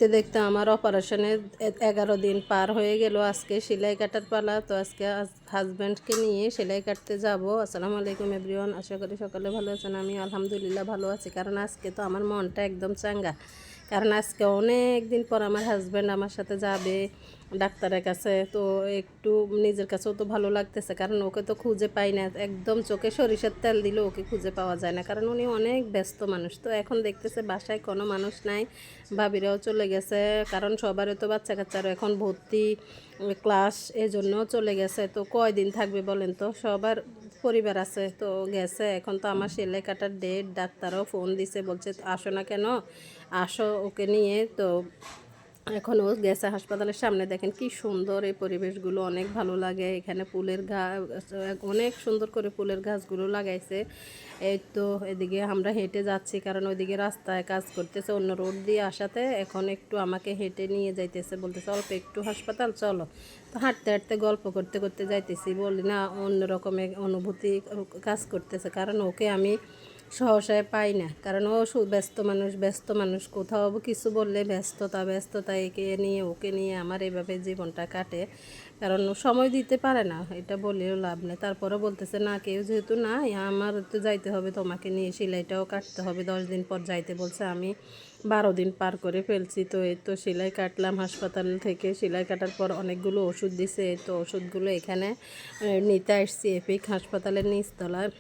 দেখতে দেখতে আমার অপারেশনের 11 দিন পার হয়ে গেল। আজকে সেলাই কাটার পালা। তো আজকে হাজব্যান্ডকে নিয়ে সেলাই কাটতে যাব। আসসালামু আলাইকুম এভরিওয়ান, আশা করি সকালে ভালো আছেন। আমি আলহামদুলিল্লাহ ভালো আছি, কারণ আজকে তো আমার মনটা একদম চাঙ্গা। কারণ আজকে অনেক দিন পর আমার হাজব্যান্ড আমার সাথে যাবে ডাক্তারের কাছে। তো একটু নিজের কাছেও তো ভালো লাগতেছে, কারণ ওকে তো খুঁজে পাই না। একদম চোখে সরিষার তেল দিলে ওকে খুঁজে পাওয়া যায় না, কারণ উনি অনেক ব্যস্ত মানুষ। তো এখন দেখতেছে বাসায় কোনো মানুষ নাই, ভাবিরাও চলে গেছে, কারণ সবারই তো বাচ্চা কাচ্চারও এখন ভর্তি ক্লাস, এই জন্য চলে গেছে। তো কয়দিন থাকবে বলেন তো, সবার পরিবার আছে তো গেছে। এখন তো আমার সেলাই কাটার ডেট, ডাক্তারও ফোন দিছে, বলছে আসো না কেন, আসো ওকে নিয়ে। তো এখন ও গেছে হাসপাতালের সামনে। দেখেন কি সুন্দর এই পরিবেশগুলো, অনেক ভালো লাগে। এখানে ফুলের গাছ, অনেক সুন্দর করে ফুলের গাছগুলো লাগাইছে। এই তো এদিকে আমরা হেঁটে যাচ্ছি, কারণ ওইদিকে রাস্তায় কাজ করতেছে অন্য রোড দিয়ে আসাতে। এখন একটু আমাকে হেঁটে নিয়ে যাইতেছে, বলতেছে অল্প একটু হাসপাতাল চলো। তো হাঁটতে হাঁটতে গল্প করতে করতে যাইতেছি। বলি না, অন্য রকমের অনুভূতি কাজ করতেছে, কারণ ওকে আমি সহসায় পাই না, কারণ ও ব্যস্ত মানুষ। কোথাও কিছু বললে ব্যস্ততা, একে নিয়ে ওকে নিয়ে আমার এইভাবে জীবনটা কাটে। কারণ ও সময় দিতে পারে না, এটা বলেও লাভ নেই। তারপরে বলতেছে না, কেউ যেহেতু নাই, আমার তো যাইতে হবে, তোমাকে নিয়ে সেলাইটাও কাটতে হবে। 10 দিন পর যাইতে বলছে। আমি 12 দিন পার করে ফেলছি। তো এই তো সেলাই কাটলাম হাসপাতাল থেকে। সেলাই কাটার পর অনেকগুলো ওষুধ দিছে। এই তো ওষুধগুলো এখানে নিতে আসছি এপিক হাসপাতালের নিচতলায়।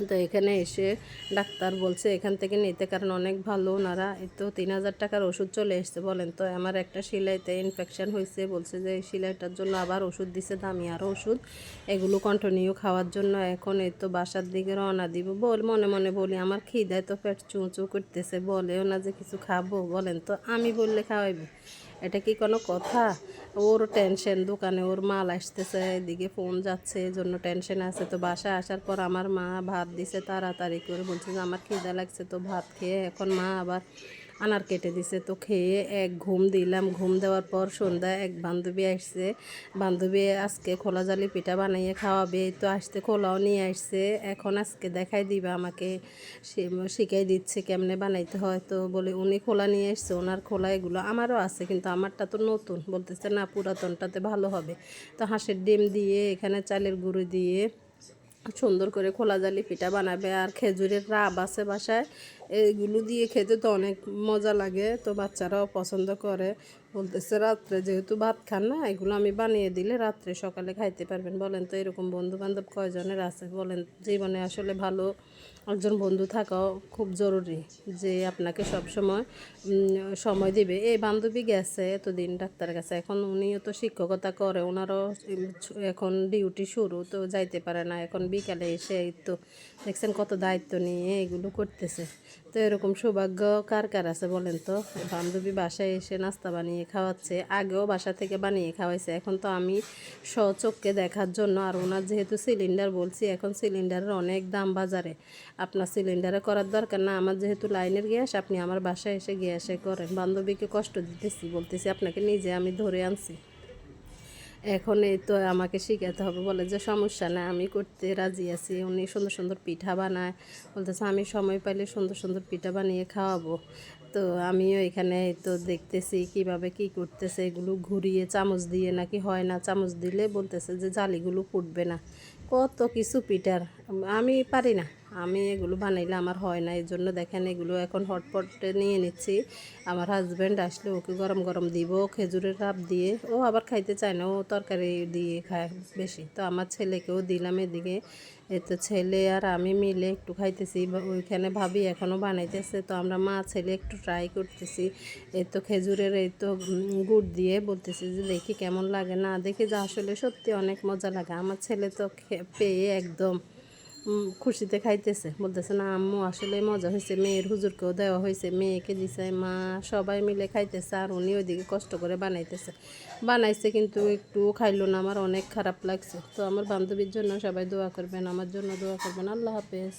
তো এখানে এসে ডাক্তার বলছে এখান থেকে নিতে, কারণ অনেক ভালো ওনারা। এই তো 3000 টাকার ওষুধ চলে এসছে বলেন তো। আমার একটা সেলাইতে ইনফেকশন হয়েছে, বলছে যে এই সেলাইটার জন্য আবার ওষুধ দিছে, দামি আরও ওষুধ, এগুলো কন্টিনিউ খাওয়ার জন্য। এখন এই তো বাসার দিকে রওনা দিব। মনে মনে বলি আমার খিদায় তো পেট চুঁচু করতেছে, বলেও না যে কিছু খাবো। বলেন তো আমি বললে খাওয়াইব, এটা কি কোনো কথা? ওর টেনশন, দোকানে ওর মাল আসতেছে, এদিকে ফোন যাচ্ছে, এই জন্য টেনশন আছে। তো বাসায় আসার পর আমার মা ভাত দিছে তাড়াতাড়ি করে, বলছে যে আমার খিদা লাগছে। তো ভাত খেয়ে এখন মা আবার আনার কেটে দিছে। তো খেয়ে এক ঘুম দিলাম। ঘুম দেওয়ার পর সন্ধ্যায় এক বান্ধবী আসছে। বান্ধবী আজকে খোলা জালি পিঠা বানাইয়ে খাওয়াবে। তো আসতে খোলাও নিয়ে আসছে। এখন আজকে দেখাই দিবা আমাকে, সে শিখাই দিচ্ছে কেমনে বানাইতে হয়। তো বলে উনি খোলা নিয়ে এসছে, ওনার খোলা এগুলো আমারও আছে, কিন্তু আমারটা তো নতুন। বলতেছে না, পুরাতনটাতে ভালো হবে। তো হাঁসের ডিম দিয়ে, এখানে চালের গুঁড়ো দিয়ে সুন্দর করে খোলা জালি পিঠা বানাবে। আর খেজুরের রাব আছে বাসায়, এইগুলো দিয়ে খেতে তো অনেক মজা লাগে। তো বাচ্চারাও পছন্দ করে। বলতেছে রাত্রে যেহেতু ভাত খান না, এগুলো আমি বানিয়ে দিলে রাত্রে সকালে খাইতে পারবেন। বলেন তো এরকম বন্ধু বান্ধব কয়জনের আছে বলেন? জীবনে আসলে ভালো একজন বন্ধু থাকাও খুব জরুরি, যে আপনাকে সব সময় সময় দিবে। এই বান্ধবী গেছে এতদিন ডাক্তারের কাছে, এখন উনিও তো শিক্ষকতা করে, ওনারও এখন ডিউটি শুরু, তো যাইতে পারে না। এখন বিকালে এসে এই তো দেখছেন কত দায়িত্ব নিয়ে এগুলো করতেছে। তো এরকম সৌভাগ্য কার কার আছে বলেন তো? বান্ধবী বাসায় এসে নাস্তা বানিয়ে খাওয়াচ্ছে, আগেও বাসা থেকে বানিয়ে খাওয়াইছে। এখন তো আমি স্বচক্ষে দেখার জন্য, আর ওনার যেহেতু সিলিন্ডার বলছি, এখন সিলিন্ডারের অনেক দাম বাজারে। আপনার সিলিন্ডারে করার দরকার না, আমার যেহেতু লাইনের গ্যাস, আপনি আমার বাসায় এসে গ্যাসে করেন। বান্ধবীকে কষ্ট দিতেছি, বলতেছি আপনাকে নিজে আমি ধরে আনছি, এখন এই তো আমাকে শিখাতে হবে। বলে যে সমস্যা না, আমি করতে রাজি আছি। উনি সুন্দর সুন্দর পিঠা বানায়, বলতেছে আমি সময় পাইলে সুন্দর সুন্দর পিঠা বানিয়ে খাওয়াবো। তো আমিও এখানে তো দেখতেছি কিভাবে কি করতেছে। এগুলো ঘুরিয়ে চামচ দিয়ে নাকি হয় না, চামচ দিলে বলতেছে যে জালিগুলো ফুটবে না। কত কিছু পিঠার, আমি পারি না, আমি এগুলো বানাইলে আমার হয় না। এই জন্য দেখেন এগুলো এখন হটপটে নিয়ে নিচ্ছি। আমার হাজব্যান্ড আসলে ওকে গরম গরম দিব, খেজুরের রাব দিয়ে। ও আবার খাইতে চায় না, ও তরকারি দিয়ে খায় বেশি। তো আমার ছেলেকেও দিলাম এদিকে। এই তো ছেলে আর আমি মিলে একটু খাইতেছি। ওইখানে ভাবি এখনও বানাইতেছে, তো আমরা মা ছেলে একটু ট্রাই করতেছি। এই তো খেজুরের এই তো গুড় দিয়ে বলতেছি যে দেখি কেমন লাগে। না দেখে যে আসলে সত্যি অনেক মজা লাগে। আমার ছেলে তো পেয়ে একদম খুশিতে খাইতেছে, বলতেছে না আম্মু আসলে মজা হয়েছে, মেয়ের হুজুরকেও দেওয়া হয়েছে, মেয়েকে দিছে, মা সবাই মিলে খাইতেছে। আর উনি ওইদিকে কষ্ট করে বানাইছে, কিন্তু একটু খাইলো না। আমার অনেক খারাপ লাগছে। তো আমার বান্ধবীর জন্য সবাই দোয়া করবেন, আমার জন্য দোয়া করবেন। আল্লাহ হাফেজ।